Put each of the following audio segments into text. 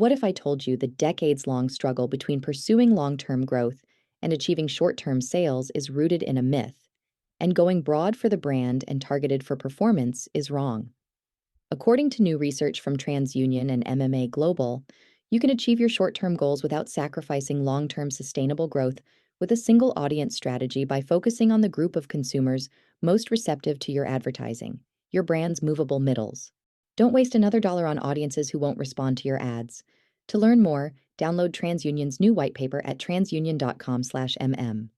What if I told you the decades-long struggle between pursuing long-term growth and achieving short-term sales is rooted in a myth, and going broad for the brand and targeted for performance is wrong? According to new research from TransUnion and MMA Global, you can achieve your short-term goals without sacrificing long-term sustainable growth with a single audience strategy by focusing on the group of consumers most receptive to your advertising, your brand's movable middles. Don't waste another dollar on audiences who won't respond to your ads. To learn more, download TransUnion's new white paper at transunion.com/mm.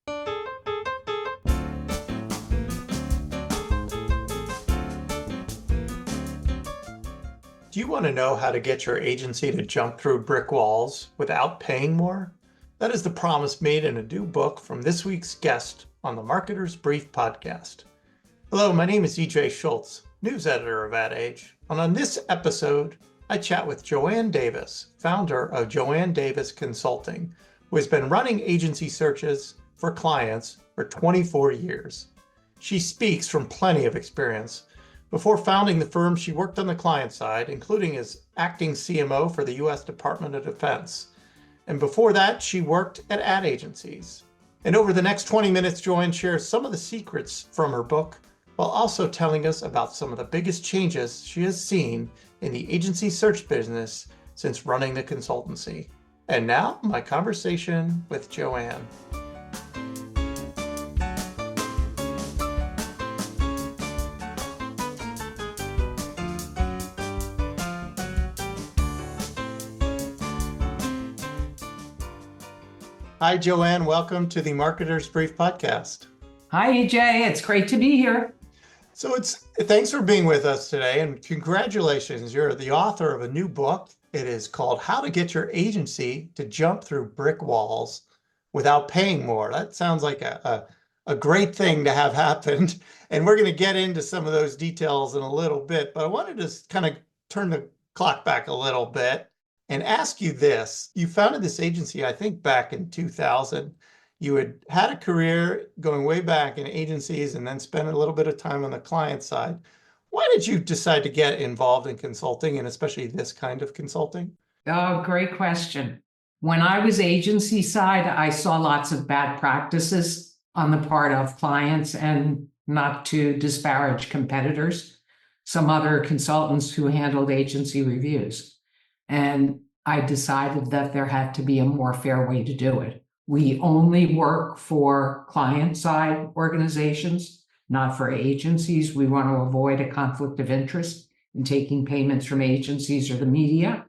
Do you want to know how to get your agency to jump through brick walls without paying more? That is the promise made in a new book from this week's guest on the Marketer's Brief podcast. Hello, my name is EJ Schultz, news editor of Ad Age, and on this episode, I chat with Joanne Davis, founder of Joanne Davis Consulting, who has been running agency searches for clients for 24 years. She speaks from plenty of experience. Before founding the firm, she worked on the client side, including as acting CMO for the U.S. Department of Defense. And before that, she worked at ad agencies. And over the next 20 minutes, Joanne shares some of the secrets from her book, while also telling us about some of the biggest changes she has seen in the agency search business since running the consultancy. And now, my conversation with Joanne. Hi, Joanne. Welcome to the Marketer's Brief podcast. Hi, EJ. It's great to be here. So thanks for being with us today, and congratulations. You're the author of a new book. It is called How to Get Your Agency to Jump Through Brick Walls Without Paying More. That sounds like a great thing to have happened. And we're going to get into some of those details in a little bit, but I wanted to kind of turn the clock back a little bit and ask you this. You founded this agency, I think, back in 2000. You had a career going way back in agencies and then spent a little bit of time on the client side. Why did you decide to get involved in consulting, and especially this kind of consulting? Oh, great question. When I was agency side, I saw lots of bad practices on the part of clients, and not to disparage competitors, some other consultants who handled agency reviews. And I decided that there had to be a more fair way to do it. We only work for client-side organizations, not for agencies. We want to avoid a conflict of interest in taking payments from agencies or the media.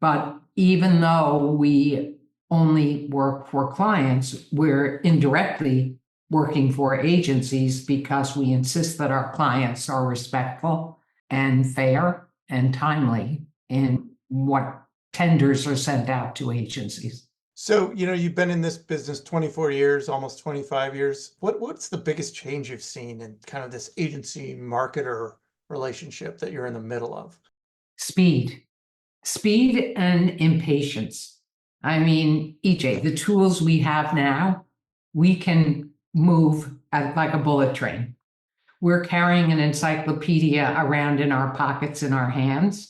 But even though we only work for clients, we're indirectly working for agencies because we insist that our clients are respectful and fair and timely in what tenders are sent out to agencies. So, you've been in this business 24 years, almost 25 years. What's the biggest change you've seen in kind of this agency marketer relationship that you're in the middle of? Speed and impatience. I mean, EJ, the tools we have now, we can move like a bullet train. We're carrying an encyclopedia around in our pockets, in our hands.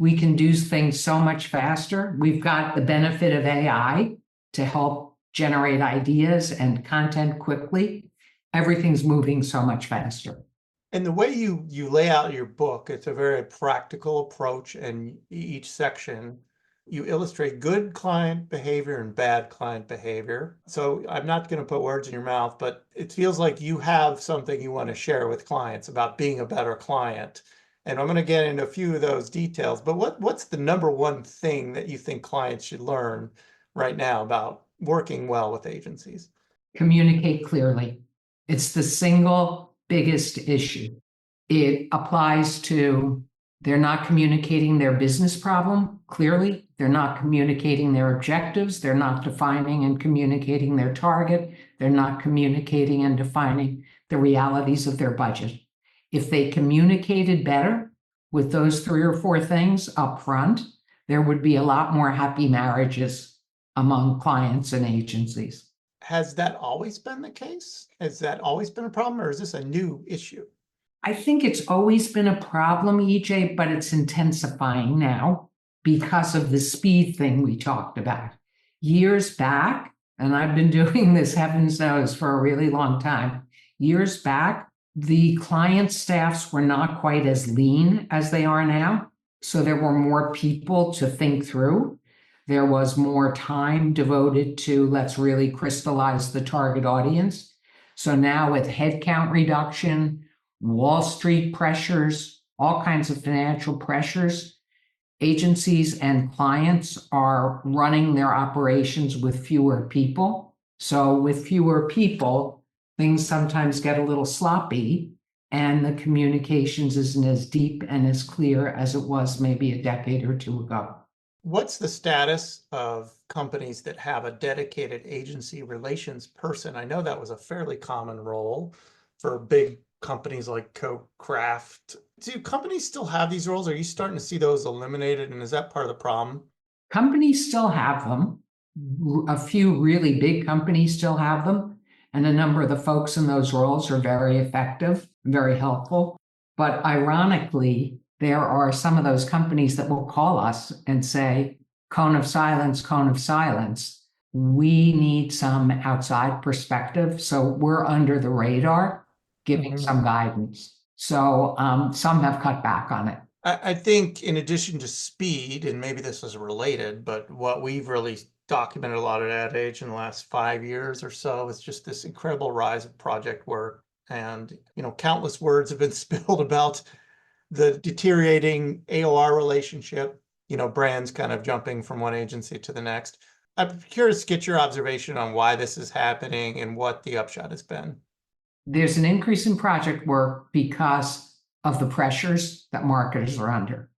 We can do things so much faster. We've got the benefit of AI to help generate ideas and content quickly. Everything's moving so much faster. And the way you lay out your book, it's a very practical approach, and each section, you illustrate good client behavior and bad client behavior. So I'm not going to put words in your mouth, but it feels like you have something you want to share with clients about being a better client. And I'm going to get into a few of those details, but what's the number one thing that you think clients should learn right now about working well with agencies? Communicate clearly. It's the single biggest issue. It applies to they're not communicating their business problem clearly. They're not communicating their objectives. They're not defining and communicating their target. They're not communicating and defining the realities of their budget. If they communicated better with those 3 or 4 things up front, there would be a lot more happy marriages among clients and agencies. Has that always been the case? Has that always been a problem, or is this a new issue? I think it's always been a problem, EJ, but it's intensifying now. because of the speed thing we talked about. Years back, and I've been doing this, heavens knows, for a really long time. Years back, the client staffs were not quite as lean as they are now. So there were more people to think through. There was more time devoted to let's really crystallize the target audience. So now with headcount reduction, Wall Street pressures, all kinds of financial pressures, agencies and clients are running their operations with fewer people. So with fewer people, things sometimes get a little sloppy and the communications isn't as deep and as clear as it was maybe a decade or two ago. What's the status of companies that have a dedicated agency relations person? I know that was a fairly common role for big companies like Coke, Kraft. Do companies still have these roles? Are you starting to see those eliminated? And is that part of the problem? Companies still have them. A few really big companies still have them. And a number of the folks in those roles are very effective, very helpful. But ironically, there are some of those companies that will call us and say, cone of silence, cone of silence. We need some outside perspective. So we're under the radar, giving some guidance. So some have cut back on it. I think in addition to speed, and maybe this is related, but what we've really documented a lot at Ad Age in the last 5 years or so is just this incredible rise of project work. And, countless words have been spilled about the deteriorating AOR relationship, brands kind of jumping from one agency to the next. I'm curious to get your observation on why this is happening and what the upshot has been. There's an increase in project work because of the pressures that marketers are under.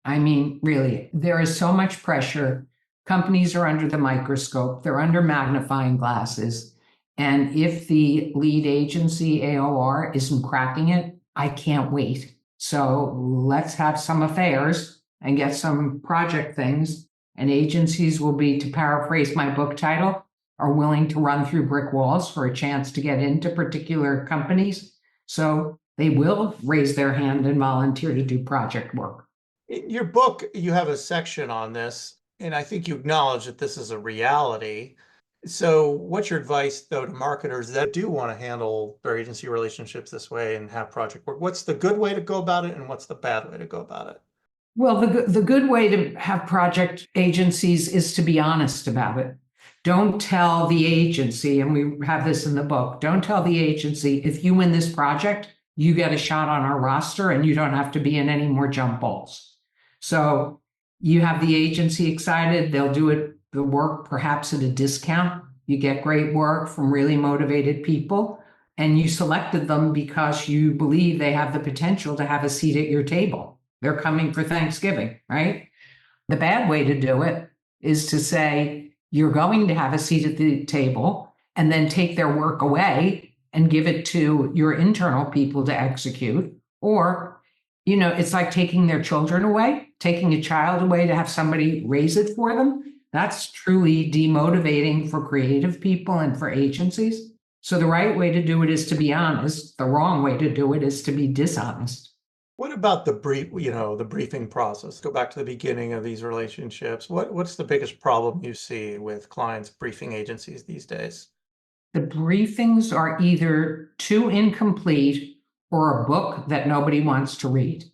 I mean, really, there is so much pressure. Companies are under the microscope, they're under magnifying glasses. And if the lead agency AOR isn't cracking it, I can't wait. So let's have some affairs and get some project things. And agencies will be, to paraphrase my book title, are willing to run through brick walls for a chance to get into particular companies. So they will raise their hand and volunteer to do project work. In your book, you have a section on this, and I think you acknowledge that this is a reality. So what's your advice, though, to marketers that do want to handle their agency relationships this way and have project work? What's the good way to go about it, and what's the bad way to go about it? Well, the good way to have project agencies is to be honest about it. Don't tell the agency, and we have this in the book, don't tell the agency, if you win this project, you get a shot on our roster and you don't have to be in any more jump balls. So you have the agency excited, they'll do the work perhaps at a discount. You get great work from really motivated people, and you selected them because you believe they have the potential to have a seat at your table. They're coming for Thanksgiving, right? The bad way to do it is to say, you're going to have a seat at the table and then take their work away and give it to your internal people to execute. Or, it's like taking their children away, taking a child away to have somebody raise it for them. That's truly demotivating for creative people and for agencies. So the right way to do it is to be honest. The wrong way to do it is to be dishonest. What about the briefing process? Go back to the beginning of these relationships. What's the biggest problem you see with clients briefing agencies these days? The briefings are either too incomplete or a book that nobody wants to read.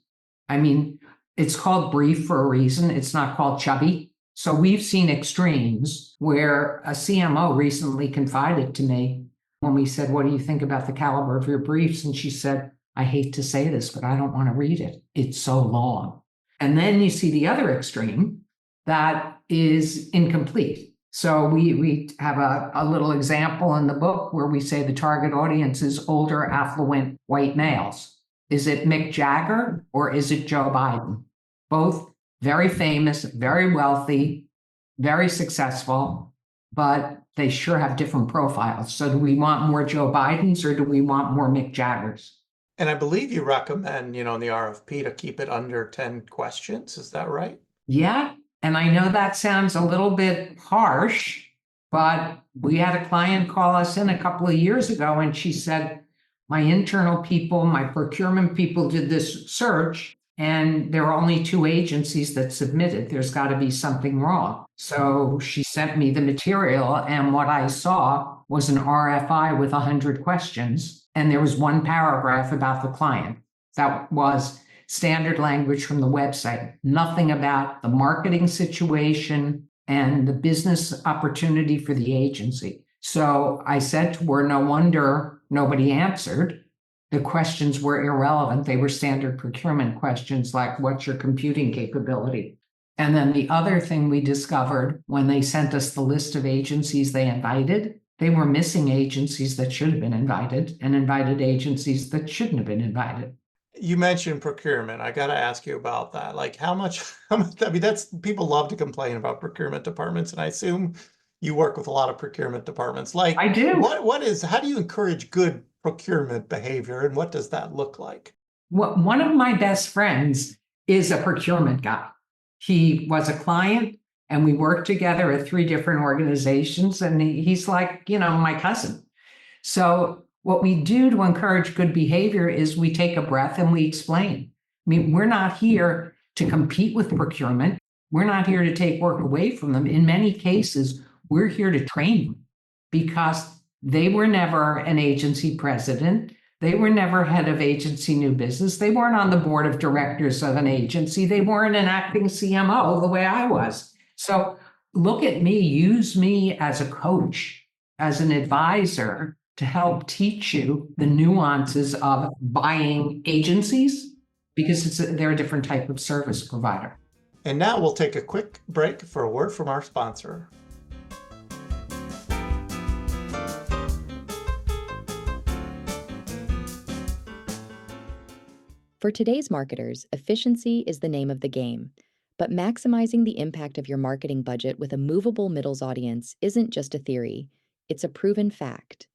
I mean, it's called brief for a reason. It's not called chubby. So we've seen extremes where a CMO recently confided to me when we said, what do you think about the caliber of your briefs? And she said, I hate to say this, but I don't want to read it. It's so long. And then you see the other extreme that is incomplete. So we have a little example in the book where we say the target audience is older, affluent white males. Is it Mick Jagger or is it Joe Biden? Both very famous, very wealthy, very successful, but they sure have different profiles. So do we want more Joe Bidens or do we want more Mick Jaggers? And I believe you recommend, in the RFP to keep it under 10 questions. Is that right? Yeah. And I know that sounds a little bit harsh, but we had a client call us in a couple of years ago and she said, my internal people, my procurement people did this search and there are only 2 agencies that submitted. There's got to be something wrong. So she sent me the material, and what I saw was an RFI with 100 questions, and there was one paragraph about the client. That was standard language from the website, nothing about the marketing situation and the business opportunity for the agency. So I said to her, no wonder nobody answered. The questions were irrelevant. They were standard procurement questions like, what's your computing capability? And then the other thing we discovered when they sent us the list of agencies they invited, they were missing agencies that should have been invited and invited agencies that shouldn't have been invited. You mentioned procurement. I got to ask you about that. Like how much, I mean, that's people love to complain about procurement departments, and I assume you work with a lot of procurement departments. Like I do. how do you encourage good procurement behavior, and what does that look like? One of my best friends is a procurement guy. He was a client and we worked together at 3 different organizations, and he's like, my cousin. So what we do to encourage good behavior is we take a breath and we explain. I mean, we're not here to compete with procurement. We're not here to take work away from them. In many cases, we're here to train them because they were never an agency president. They were never head of agency new business. They weren't on the board of directors of an agency. They weren't an acting CMO the way I was. So look at me, use me as a coach, as an advisor to help teach you the nuances of buying agencies because they're a different type of service provider. And now we'll take a quick break for a word from our sponsor. For today's marketers, efficiency is the name of the game. But maximizing the impact of your marketing budget with a movable middles audience isn't just a theory, it's a proven fact.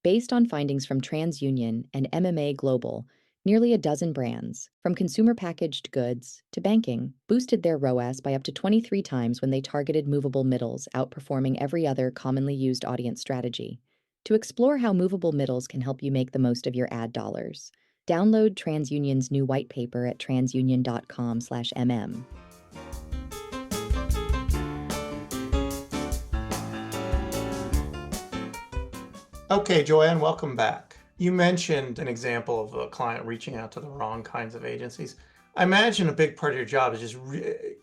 Based on findings from TransUnion and MMA Global, nearly a dozen brands, from consumer packaged goods to banking, boosted their ROAS by up to 23 times when they targeted movable middles, outperforming every other commonly used audience strategy. To explore how movable middles can help you make the most of your ad dollars, download TransUnion's new white paper at transunion.com/mm. Okay, Joanne, welcome back. You mentioned an example of a client reaching out to the wrong kinds of agencies. I imagine a big part of your job is just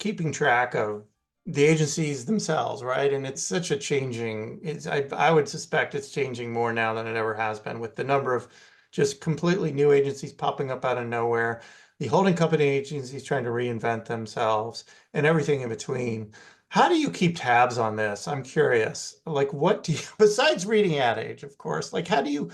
keeping track of the agencies themselves, right? And it's such a changing, I would suspect it's changing more now than it ever has been, with the number of just completely new agencies popping up out of nowhere, the holding company agencies trying to reinvent themselves, and everything in between. How do you keep tabs on this? I'm curious. Like, what do you, besides reading Ad Age, of course, like how do you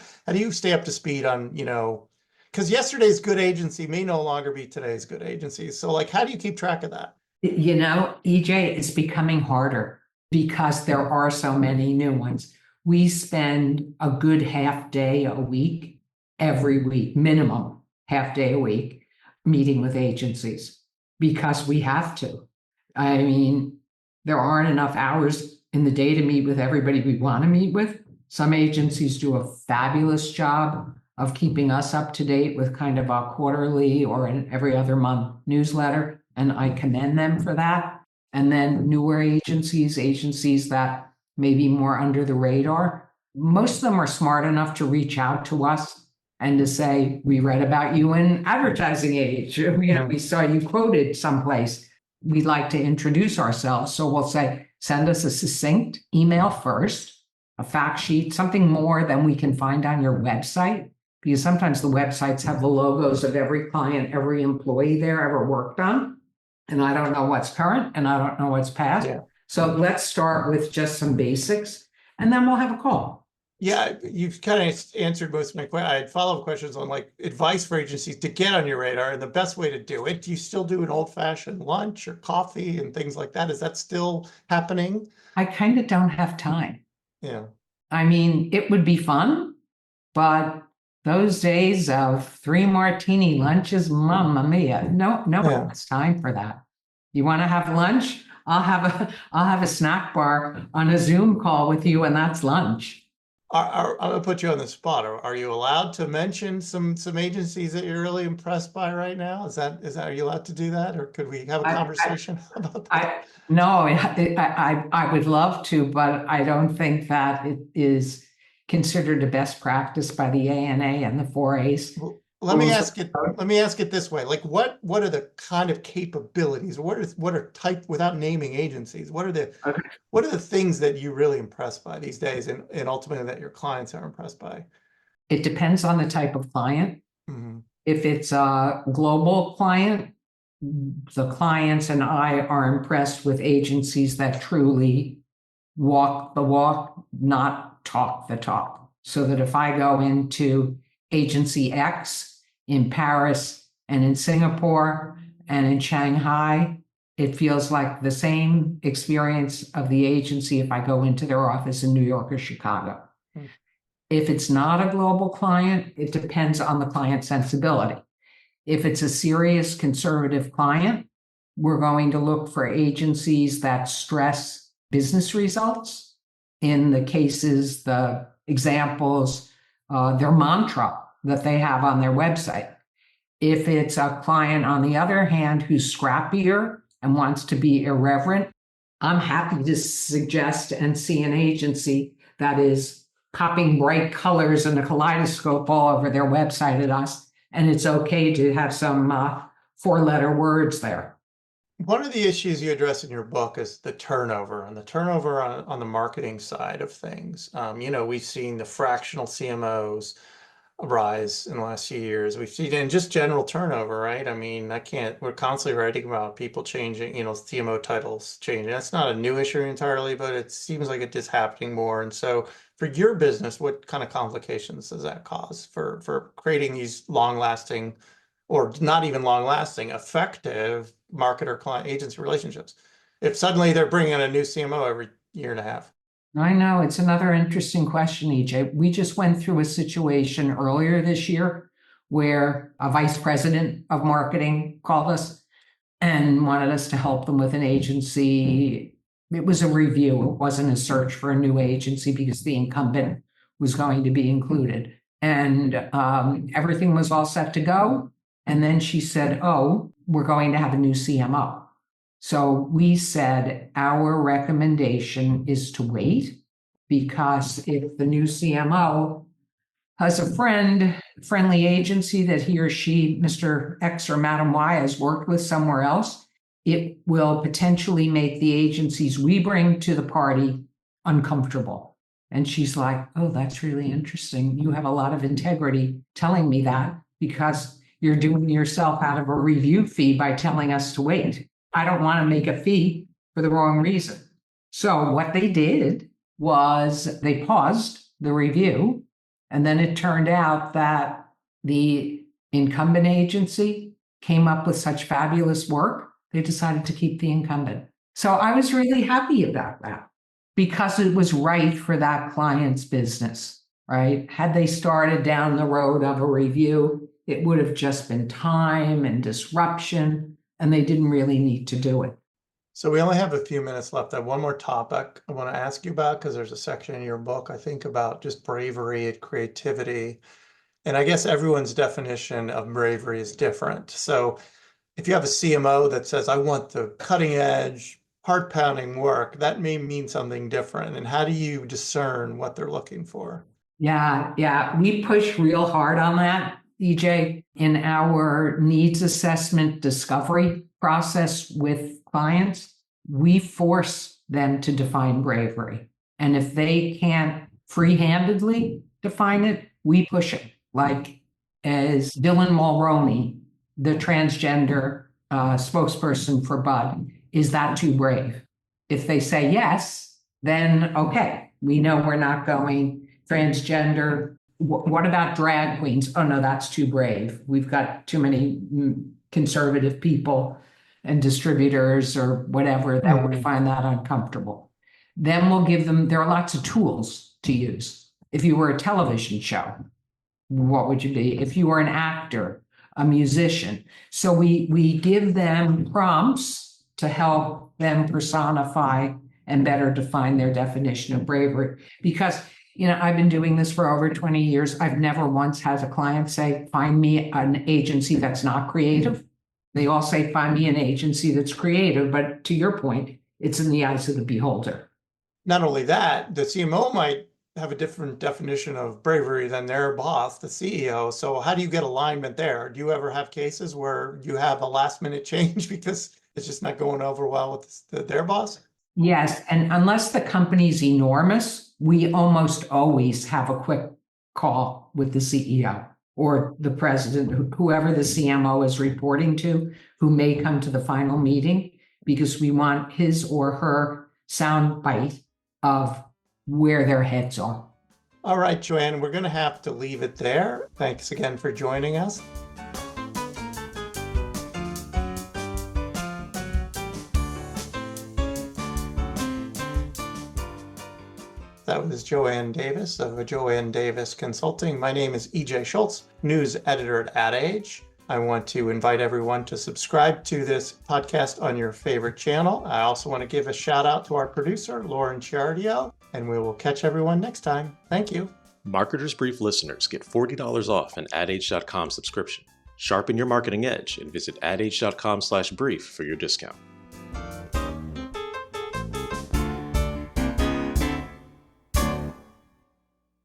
stay up to speed on, because yesterday's good agency may no longer be today's good agency. So like, how do you keep track of that? EJ, it's becoming harder because there are so many new ones. We spend a good half day a week, every week, minimum half day a week, meeting with agencies because we have to. I mean, there aren't enough hours in the day to meet with everybody we want to meet with. Some agencies do a fabulous job of keeping us up to date with kind of a quarterly or an every other month newsletter, and I commend them for that. And then newer agencies that may be more under the radar, most of them are smart enough to reach out to us and to say, we read about you in Advertising Age. We saw you quoted someplace. We'd like to introduce ourselves. So we'll say, send us a succinct email first, a fact sheet, something more than we can find on your website, because sometimes the websites have the logos of every client, every employee there ever worked on. And I don't know what's current and I don't know what's past. Yeah. So let's start with just some basics and then we'll have a call. Yeah, you've kind of answered most of my questions. I had follow-up questions on like advice for agencies to get on your radar and the best way to do it. Do you still do an old-fashioned lunch or coffee and things like that? Is that still happening? I kind of don't have time. Yeah. I mean, it would be fun, but those days of 3 martini lunches, mamma mia, no one has time for that. You want to have lunch? I'll have a snack bar on a Zoom call with you, and that's lunch. I'm gonna put you on the spot. Are you allowed to mention some agencies that you're really impressed by right now? Are you allowed to do that, or could we have a I, conversation about that? I, no, I would love to, but I don't think that it is considered a best practice by the ANA and the 4A's Well, rules of code. let me ask it this way. Like what are the kind of capabilities? What are type without naming agencies? Okay. What are the things that you really impressed by these days and ultimately that your clients are impressed by? It depends on the type of client. Hmm. If it's a global client, the clients and I are impressed with agencies that truly walk the walk, not talk the talk. So that if I go into agency X in Paris and in Singapore and in Shanghai, it feels like the same experience of the agency if I go into their office in New York or Chicago. If it's not a global client, it depends on the client sensibility. If it's a serious conservative client, we're going to look for agencies that stress business results. In the cases, the examples, their mantra that they have on their website. If it's a client, on the other hand, who's scrappier and wants to be irreverent, I'm happy to suggest and see an agency that is popping bright colors in a kaleidoscope all over their website at us. And it's okay to have some four-letter words there. One of the issues you address in your book is the turnover and the turnover on the marketing side of things. We've seen the fractional CMOs rise in the last few years. We've seen in just general turnover, right? I mean, we're constantly writing about people changing, CMO titles changing. That's not a new issue entirely, but it seems like it is happening more. And so for your business, what kind of complications does that cause for creating these long lasting or not even long lasting, effective marketer client agency relationships? If suddenly they're bringing in a new CMO every year and a half. I know it's another interesting question, EJ. We just went through a situation earlier this year where a vice president of marketing called us and wanted us to help them with an agency. It was a review. It wasn't a search for a new agency because the incumbent was going to be included. And everything was all set to go. And then she said, oh, we're going to have a new CMO. So we said our recommendation is to wait because if the new CMO has a friendly agency that he or she, Mr. X or Madam Y, has worked with somewhere else, it will potentially make the agencies we bring to the party uncomfortable. And she's like, oh, that's really interesting. You have a lot of integrity telling me that because you're doing yourself out of a review fee by telling us to wait. I don't want to make a fee for the wrong reason. So what they did was they paused the review, and then it turned out that the incumbent agency came up with such fabulous work, they decided to keep the incumbent. So I was really happy about that because it was right for that client's business, right? Had they started down the road of a review, it would have just been time and disruption, and they didn't really need to do it. So we only have a few minutes left. I have one more topic I want to ask you about because there's a section in your book, I think, about just bravery and creativity. And I guess everyone's definition of bravery is different. So if you have a CMO that says, I want the cutting edge, heart pounding work, that may mean something different. And how do you discern what they're looking for? Yeah. We push real hard on that, EJ, in our needs assessment discovery process with clients. We force them to define bravery. And if they can't free-handedly define it, we push it. Like as Dylan Mulroney, the transgender spokesperson for Bud, is that too brave? If they say yes, then okay, we know we're not going transgender. What about drag queens? Oh no, that's too brave. We've got too many conservative people and distributors or whatever that would find that uncomfortable. Then we'll give them, there are lots of tools to use. If you were a television show, what would you be? If you were an actor, a musician. So we give them prompts to help them personify and better define their definition of bravery. Because I've been doing this for over 20 years. I've never once had a client say, find me an agency that's not creative. They all say, find me an agency that's creative. But to your point, it's in the eyes of the beholder. Not only that, the CMO might have a different definition of bravery than their boss, the CEO. So how do you get alignment there? Do you ever have cases where you have a last minute change because it's just not going over well with their boss? Yes, and unless the company's enormous, we almost always have a quick call with the CEO or the president, whoever the CMO is reporting to, who may come to the final meeting, because we want his or her sound bite of where their heads are. All right, Joanne, we're going to have to leave it there. Thanks again for joining us. That was Joanne Davis of Joanne Davis Consulting. My name is EJ Schultz, news editor at Ad Age. I want to invite everyone to subscribe to this podcast on your favorite channel. I also want to give a shout out to our producer, Lauren Chiardio, and we will catch everyone next time. Thank you. Marketers Brief listeners get $40 off an adage.com subscription. Sharpen your marketing edge and visit adage.com/brief for your discount.